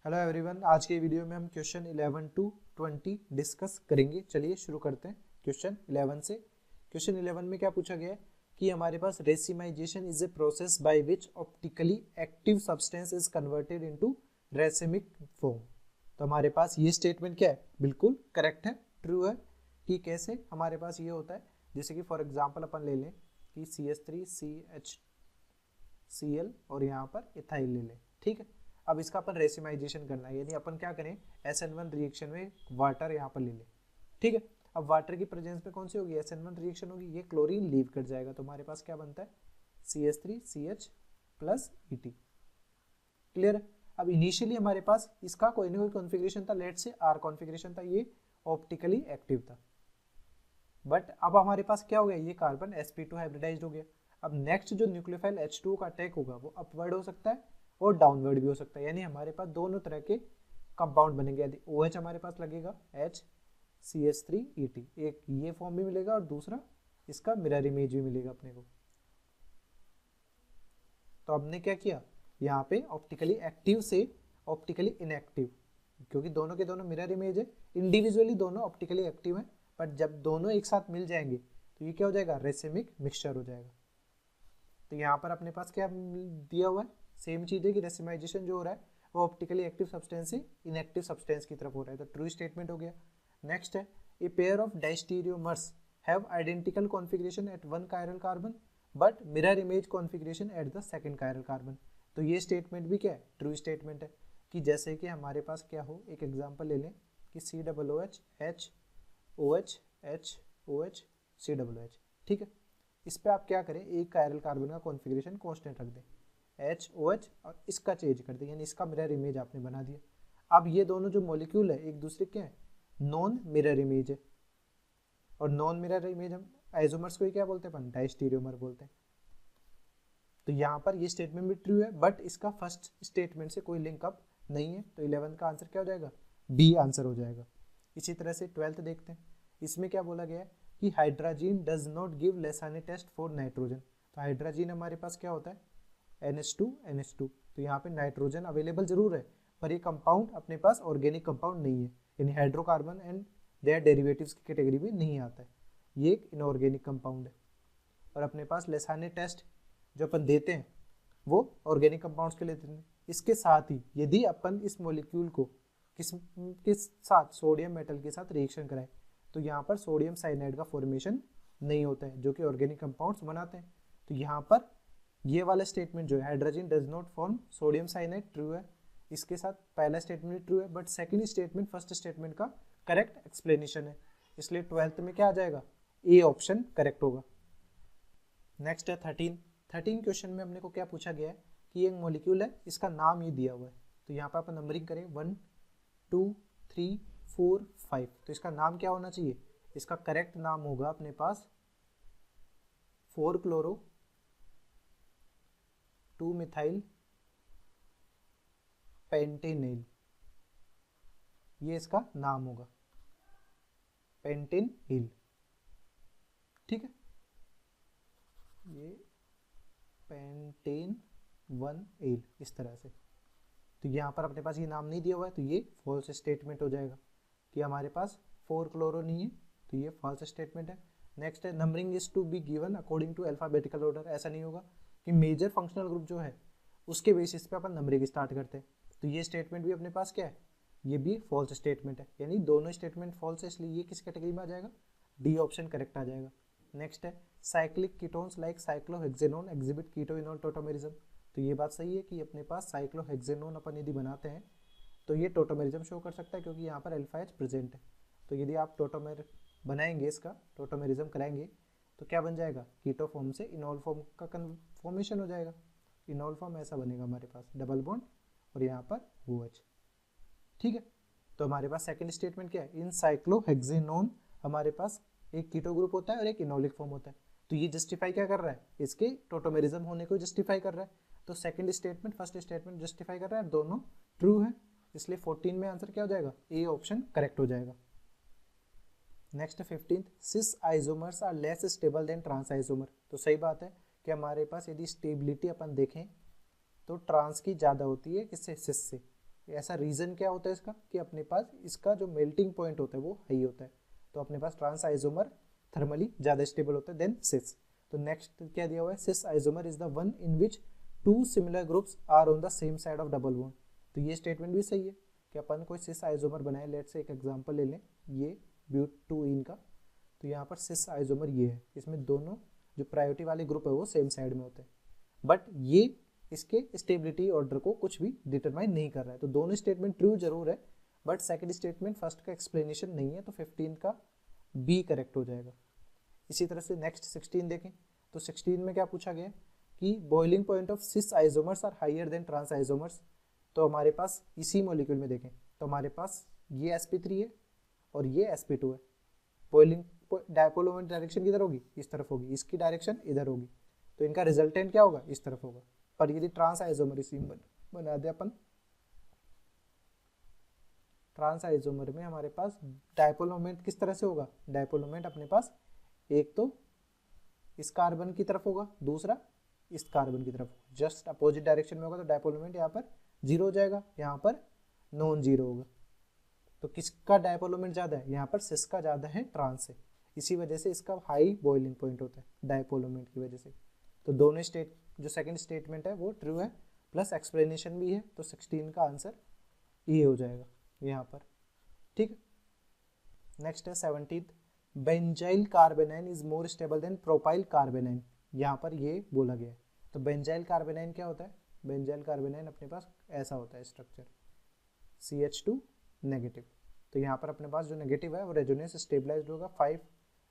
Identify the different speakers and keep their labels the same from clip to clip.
Speaker 1: Hello everyone, आज के video में हम क्वेश्चन 11 टू 20 डिस्कस करेंगे। चलिए शुरू करते हैं क्वेश्चन 11 से। क्वेश्चन 11 में क्या पूछा गया है कि हमारे पास racemisation is a process by which optically active substance is converted into racemic form. तो हमारे पास ये स्टेटमेंट क्या है, बिल्कुल करेक्ट है, ट्रू है। कि कैसे हमारे पास ये होता है, जैसे कि फॉर एग्जाम्पल अपन ले लें कि CH3CHCl और यहाँ पर इथाइल ले लें, ठीक है। अब इसका अपन रेसिमाइजेशन करना है, यानी अपन क्या करें, SN1 रिएक्शन में वाटर यहाँ पर ले लें, ठीक है। अब वाटर की प्रेजेंस में कौन सी होगी, SN1 रिएक्शन होगी, ये क्लोरीन लीव कर जाएगा, तो हमारे पास क्या बनता है CH3CH प्लस ET। क्लियर है। अब इनिशियली हमारे पास इसका कोई ना कोई कॉन्फ़िगरेशन था, लेट से R कॉन्फ़िगरेशन था, ये ऑप्टिकली एक्टिव था। बट अब हमारे पास क्या हो गया, ये कार्बन sp2 हाइब्रिडाइज्ड हो गया। अब नेक्स्ट जो न्यूक्लियोफाइल H2 का अटैक होगा वो अपवर्ड हो सकता है और डाउनवर्ड भी हो सकता है, यानी हमारे पास दोनों तरह के कंपाउंड बनेंगे। यदि OH हमारे पास लगेगा HCH3ET, एक ये फॉर्म भी मिलेगा और दूसरा इसका मिरर इमेज भी मिलेगा अपने को। तो हमने क्या किया, यहाँ पे ऑप्टिकली एक्टिव से ऑप्टिकली इनएक्टिव, क्योंकि दोनों के दोनों मिरर इमेज है, इंडिविजुअली दोनों ऑप्टिकली एक्टिव है, बट जब दोनों एक साथ मिल जाएंगे तो ये क्या हो जाएगा, रेसिमिक मिक्सचर हो जाएगा। तो यहाँ पर अपने पास क्या दिया हुआ है, सेम चीज़ है कि रेसिमाइजेशन जो हो रहा है वो ऑप्टिकली एक्टिव सब्सटेंस से इनएक्टिव सब्सटेंस की तरफ हो रहा है, तो ट्रू स्टेटमेंट हो गया। नेक्स्ट है, a pair of diastereomers have identical configuration at one chiral carbon but mirror image configuration at the second chiral carbon. तो ये स्टेटमेंट भी क्या है, ट्रू स्टेटमेंट है। कि जैसे कि हमारे पास क्या हो, एक एग्जांपल ले लें कि COOH HOH HOH COOH, ठीक है। इस पे आप क्या करें, एक कायरल कार्बन का कॉन्फ़िगरेशन कांस्टेंट रख दें, HOH, और इसका चेंज कर दें, यानी इसका मिरर इमेज आपने बना दिया। अब ये दोनों जो मॉलिक्यूल है एक दूसरे के हैं, नॉन मिरर इमेज है, और नॉन मिरर इमेज हम आइसोमर्स को ही क्या बोलते हैं अपन, डाइस्टीरियोमर बोलते हैं। तो यहाँ पर ये स्टेटमेंट भी ट्रू है, बट इसका फर्स्ट स्टेटमेंट से कोई लिंक अप नहीं है, तो 11 का आंसर क्या हो जाएगा, बी आंसर हो जाएगा। इसी तरह से 12th देखते हैं, इसमें क्या बोला गया है कि hydrogen does not give Lassaigne test for nitrogen. तो हाइड्रोजन हमारे पास क्या होता है, NH2 तो यहाँ पे नाइट्रोजन अवेलेबल जरूर है, पर ये कंपाउंड अपने पास ऑर्गेनिक कंपाउंड नहीं है, यानी हाइड्रोकार्बन एंड देयर डेरिवेटिव्स की कैटेगरी में नहीं आता है, ये एक इनऑर्गेनिक कंपाउंड है। और अपने पास लेसानी टेस्ट जो अपन देते हैं वो ऑर्गेनिक कंपाउंड्स के लिए देते हैं। इसके साथ ही यदि अपन इस मॉलिक्यूल को किस साथ, सोडियम मेटल के साथ रिएक्शन कराएं, तो यहाँ पर सोडियम साइनाइड का फॉर्मेशन नहीं होता है, जो कि ऑर्गेनिक कंपाउंड्स बनाते हैं। तो यहाँ पर ये वाला स्टेटमेंट जो है, hydrogen does not form sodium cyanide, true है। इसके साथ पहला स्टेटमेंट ट्रू है, but second statement first statement का करेक्ट एक्सप्लेनेशन है, इसलिए 12th में क्या आ जाएगा, ए ऑप्शन करेक्ट होगा। नेक्स्ट है 13 क्वेश्चन में हमने को क्या पूछा गया है कि एक मॉलिक्यूल है, इसका नाम ये दिया हुआ है, तो यहाँ पर अपन नंबरिंग करें 1 2 3 4 5, तो इसका नाम क्या होना चाहिए, इसका करेक्ट नाम होगा अपने पास 4 क्लोरो 2 मिथाइल पेंटेनिल, ये इसका नाम होगा, पेंटेनिल, ठीक है। ये पेंटेन 1 इस तरह से। तो यहाँ पर अपने पास ये नाम नहीं दिया हुआ है, तो ये फॉल्स स्टेटमेंट हो जाएगा कि हमारे पास 4 क्लोरो नहीं है, तो ये फॉल्स स्टेटमेंट है। नेक्स्ट है, numbering is to be given according to alphabetical order. ऐसा नहीं होगा कि मेजर फंक्शनल ग्रुप जो है उसके बेसिस पे अपन नंबरिंग स्टार्ट करते हैं, तो ये स्टेटमेंट भी अपने पास क्या है, ये भी फॉल्स स्टेटमेंट है, यानी दोनों स्टेटमेंट फॉल्स है, इसलिए ये किस कैटेगरी में आ जाएगा, डी ऑप्शन करेक्ट आ जाएगा। नेक्स्ट है, cyclic ketones like cyclohexanone exhibit keto enol tautomerism. तो ये बात सही है कि अपने पास साइक्लोहेक्सेनोन अपन यदि बनाते हैं तो ये टोटोमेरिज्म शो कर सकता है, क्योंकि यहाँ पर अल्फा एच प्रेजेंट है। तो यदि आप टोटोमेर बनाएंगे, इसका टोटोमेरिज्म कराएंगे, तो क्या बन जाएगा, कीटो फॉर्म से इनॉल फॉर्म का फॉर्मेशन हो जाएगा। इनॉल फॉर्म ऐसा बनेगा हमारे पास, डबल बॉन्ड और यहाँ पर OH, ठीक है। तो हमारे पास सेकंड स्टेटमेंट क्या है, इन साइक्लोहेक्सेनोन हमारे पास एक कीटो ग्रुप होता है और एक इनोलिक फॉर्म होता है, तो ये जस्टिफाई क्या कर रहा है, इसके टोटोमेरिज्म होने को जस्टिफाई कर रहा है। तो second statement first statement justify कर रहा है, दोनों ट्रू है, इसलिए 14 में आंसर क्या हो जाएगा, ए ऑप्शन करेक्ट हो जाएगा। Next 15th, cis isomers are less stable than trans isomer. तो सही बात है कि हमारे पास यदि स्टेबिलिटी अपन देखें तो ट्रांस की ज़्यादा होती है, किससे, सिस से, ऐसा रीज़न क्या होता है इसका कि अपने पास इसका जो मेल्टिंग पॉइंट होता है वो हाई होता है, तो अपने पास ट्रांस आइसोमर थर्मली ज़्यादा स्टेबल होता है देन सिस। तो नेक्स्ट क्या दिया हुआ है, cis isomer is the one in which two similar groups are on the same side of double bond. तो ये स्टेटमेंट भी सही है कि अपन कोई सिस आइसोमर बनाए, लेट से एक एग्जांपल ले लें, ये ब्यूटूइन का, तो यहाँ पर सिस आइसोमर ये है, इसमें दोनों जो प्रायोरिटी वाले ग्रुप है वो सेम साइड में होते हैं, बट ये इसके स्टेबिलिटी ऑर्डर को कुछ भी डिटरमाइन नहीं कर रहा है। तो दोनों स्टेटमेंट ट्रू जरूर है, बट सेकंड स्टेटमेंट फर्स्ट का एक्सप्लेनेशन नहीं है, तो 15 का बी करेक्ट हो जाएगा। इसी तरह से नेक्स्ट 16 देखें, तो 16 में क्या पूछा गया कि boiling point of cis isomers are higher than trans isomers. तो हमारे पास इसी मॉलिक्यूल में देखें तो हमारे पास ये sp3 है और ये sp2 है। बॉइलिंग डायपोल मोमेंट डायरेक्शन किधर होगी, इस तरफ होगी, इसकी डायरेक्शन इधर होगी, तो इनका रिजल्टेंट क्या होगा, इस तरफ होगा। पर यदि ट्रांस आइसोमर इसी बना दे अपन, ट्रांस आइसोमर में हमारे पास डायपोल मोमेंट किस तरह से होगा, डायपोल मोमेंट अपने पास एक तो इस कार्बन की तरफ होगा, दूसरा इस कार्बन की तरफ होगा, जस्ट अपोजिट डायरेक्शन में होगा, तो डायपोल मोमेंट यहाँ पर जीरो हो जाएगा, यहाँ पर नॉन जीरो होगा। तो किसका डायपोल मोमेंट ज़्यादा है, यहाँ पर सिस का ज़्यादा है ट्रांस से, इसी वजह से इसका हाई बॉइलिंग पॉइंट होता है डायपोल मोमेंट की वजह से। तो दोनों स्टेट जो सेकंड स्टेटमेंट है वो ट्रू है, प्लस एक्सप्लेनेशन भी है, तो 16 का आंसर ये हो जाएगा यहाँ पर। ठीक है, नेक्स्ट है 17th, benzyl कार्बेनाइन is more stable then propyl कार्बेनाइन। यहाँ पर ये बोला गया है। तो बेंजाइल कार्बेनाइन क्या होता है, बेंजाइल कार्बेनाइन अपने पास ऐसा होता है स्ट्रक्चर, CH2 नेगेटिव। तो यहाँ पर अपने पास जो नेगेटिव है वो रेजोनेंस स्टेबलाइज्ड होगा, 5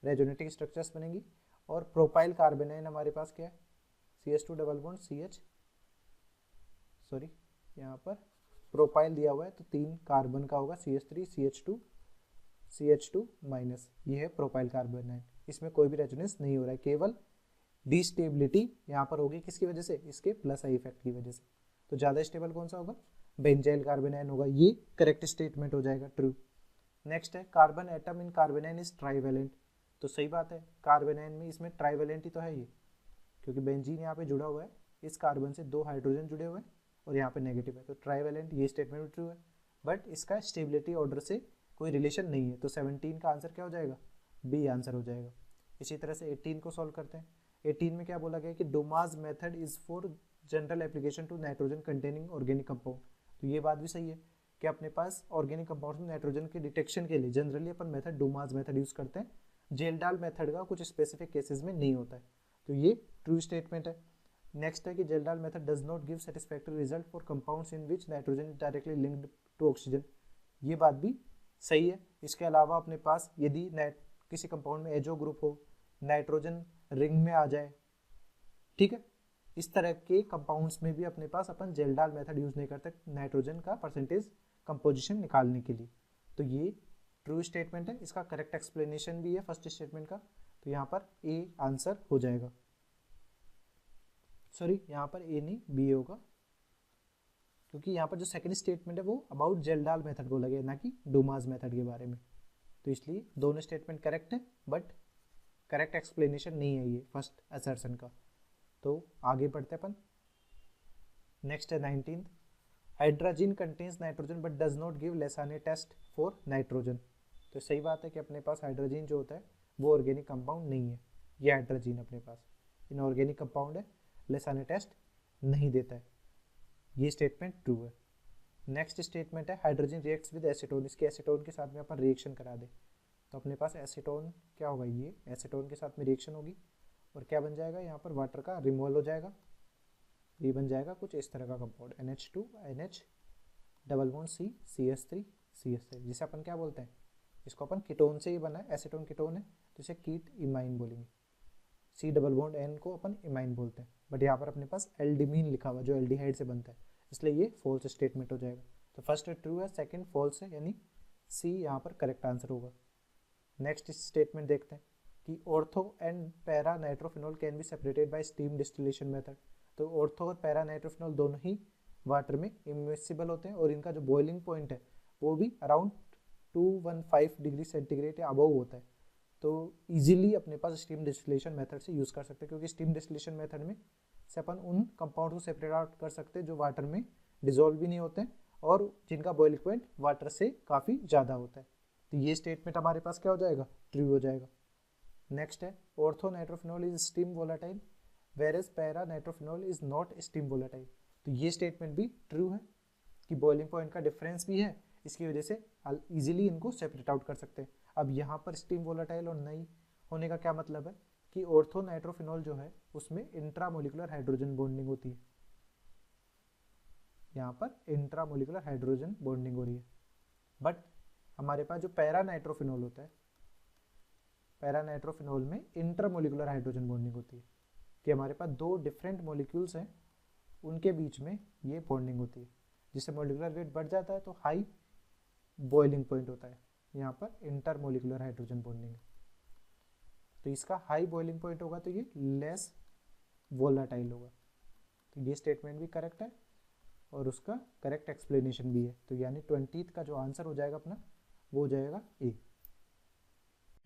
Speaker 1: रेजोनेटिक स्ट्रक्चर्स बनेंगी। और प्रोपाइल कार्बेनाइन हमारे पास क्या है, CH2 double bond CH, sorry यहाँ पर प्रोपाइल दिया हुआ है तो 3 कार्बन का होगा, CH3 CH2 माइनस, ये है प्रोपाइल कार्बेनाइन। इसमें कोई भी रेजोनेंस नहीं हो रहा है, केवल डिस्टेबिलिटी यहाँ पर होगी किसकी वजह से, इसके प्लस आई इफेक्ट की वजह से। तो ज़्यादा स्टेबल कौन सा होगा, बेंजाइल कार्बेनाइन होगा, ये करेक्ट स्टेटमेंट हो जाएगा, ट्रू। नेक्स्ट है carbon atom in कार्बेनाइन is trivalent. तो सही बात है, कार्बेनाइन में इसमें ट्राइवेलेंट ही तो है ये, क्योंकि बेंजीन यहाँ पे जुड़ा हुआ है, इस कार्बन से 2 हाइड्रोजन जुड़े हुए हैं और यहाँ पे नेगेटिव है, तो ट्राइवेलेंट, ये स्टेटमेंट भी ट्रू है, बट इसका स्टेबिलिटी ऑर्डर से कोई रिलेशन नहीं है। तो 17 का आंसर क्या हो जाएगा, बी आंसर हो जाएगा। इसी तरह से 18 को सॉल्व करते हैं। 18 में क्या बोला गया कि Dumas method is for general application to nitrogen containing organic compound. तो ये बात भी सही है कि अपने पास ऑर्गेनिक कंपाउंड में नाइट्रोजन के डिटेक्शन के लिए जनरली अपन मेथड डोमास मेथड यूज करते हैं, जेल्डाल मेथड का कुछ स्पेसिफिक केसेस में नहीं होता है, तो ये ट्रू स्टेटमेंट है। नेक्स्ट है कि Kjeldahl method does not give satisfactory result for compounds in which nitrogen is directly linked to oxygen, ये बात भी सही है। इसके अलावा अपने पास यदि किसी कंपाउंड में एजो ग्रुप हो, नाइट्रोजन रिंग में आ जाए, ठीक है, इस तरह के कंपाउंड्स में भी अपने पास अपन जेल्डाल मेथड यूज नहीं करते नाइट्रोजन का परसेंटेज कंपोजिशन निकालने के लिए। तो ये ट्रू स्टेटमेंट है, इसका करेक्ट एक्सप्लेनेशन भी है फर्स्ट स्टेटमेंट का, तो यहाँ पर ए आंसर हो जाएगा, सॉरी यहाँ पर ए नहीं बी होगा, क्योंकि यहाँ पर जो सेकंड स्टेटमेंट है वो अबाउट जेल्डाल मेथड बोला गया, ना कि डोमास मेथड के बारे में, तो इसलिए दोनों स्टेटमेंट करेक्ट है, बट करेक्ट एक्सप्लेनेशन नहीं है ये फर्स्ट असर्शन का। तो आगे बढ़ते अपन, नेक्स्ट है 19th, hydrogen contains nitrogen but does not give Lassaigne test for nitrogen. तो सही बात है कि अपने पास हाइड्रोजन जो होता है वो ऑर्गेनिक कंपाउंड नहीं है, ये हाइड्रोजन अपने पास इनऑर्गेनिक कंपाउंड है, लेसाने टेस्ट नहीं देता है, ये स्टेटमेंट ट्रू है। नेक्स्ट स्टेटमेंट है हाइड्रोजन रिएक्ट्स विद एसीटोन, इसके एसीटोन के साथ में अपन रिएक्शन करा दे, तो अपने पास एसीटोन क्या होगा, ये एसीटोन के साथ में रिएक्शन होगी और क्या बन जाएगा, यहाँ पर वाटर का रिमूवल हो जाएगा, ये बन जाएगा कुछ इस तरह का compound NH2 NH double bond C CH3 CH3, जिसे अपन क्या बोलते हैं, इसको अपन कीटोन से ही बना है, एसीटोन कीटोन है तो इसे कीट इमाइन बोलेंगे, C डबल बॉन्ड N को अपन इमाइन बोलते हैं, बट यहाँ पर अपने पास एल्डिमीन लिखा हुआ जो एल्डिहाइड से बनता है, इसलिए ये फॉल्स स्टेटमेंट हो जाएगा। तो फर्स्ट ट्रू है, सेकंड फॉल्स है, यानी C यहाँ पर करेक्ट आंसर होगा। नेक्स्ट स्टेटमेंट देखते हैं कि ortho and para nitrophenol can be separated by steam distillation method. तो ऑर्थो और पैरा नाइट्रोफिनॉल दोनों ही वाटर में इमिसिबल होते हैं और इनका जो बॉइलिंग पॉइंट है वो भी अराउंड 215 डिग्री सेंटीग्रेड या अबव होता है, तो इजीली अपने पास स्टीम डिस्टिलेशन मेथड से यूज़ कर सकते हैं, क्योंकि स्टीम डिस्टिलेशन मेथड में से अपन उन कंपाउंड को सेपरेट आउट कर सकते हैं जो वाटर में डिजोल्व भी नहीं होते हैं और जिनका बॉइलिंग पॉइंट वाटर से काफ़ी ज़्यादा होता है। तो ये स्टेटमेंट हमारे पास क्या हो जाएगा, ट्रू हो जाएगा। नेक्स्ट है ortho nitrophenol is steam volatile वेरेज para nitrophenol is not steam volatile. तो ये स्टेटमेंट भी ट्रू है कि बॉइलिंग पॉइंट का डिफरेंस भी है, इसकी वजह से इजीली इनको सेपरेट आउट कर सकते हैं। अब यहाँ पर स्टीम वोलाटाइल और नहीं होने का क्या मतलब है कि ऑर्थो नाइट्रोफिनॉल जो है उसमें इंट्रामोलिकुलर हाइड्रोजन बॉन्डिंग होती है, यहाँ पर इंट्रामोलिकुलर हाइड्रोजन बॉन्डिंग हो रही है। बट हमारे पास जो पैरा नाइट्रोफिनॉल होता है, पैरा नाइट्रोफिनॉल में इंटरमोलिकुलर हाइड्रोजन बॉन्डिंग होती है कि हमारे पास दो डिफरेंट मॉलिक्यूल्स हैं, उनके बीच में ये बॉन्डिंग होती है, जिससे मॉलिक्यूलर वेट बढ़ जाता है तो हाई बॉइलिंग पॉइंट होता है। यहाँ पर इंटरमोलिकुलर हाइड्रोजन बॉन्डिंग है, तो इसका हाई बॉइलिंग पॉइंट होगा तो ये लेस वोलाटाइल होगा। तो ये स्टेटमेंट भी करेक्ट है और उसका करेक्ट एक्सप्लेनेशन भी है। तो यानी 20th का जो आंसर हो जाएगा अपना वो हो जाएगा ए।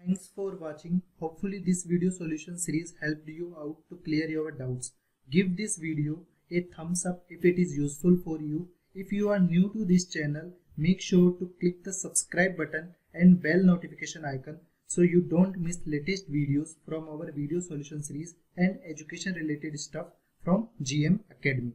Speaker 2: Thanks for watching. Hopefully this video solution series helped you out to clear your doubts. Give this video a thumbs up if it is useful for you. If you are new to this channel, make sure to click the subscribe button and bell notification icon so you don't miss latest videos from our video solution series and education related stuff from GM Academy.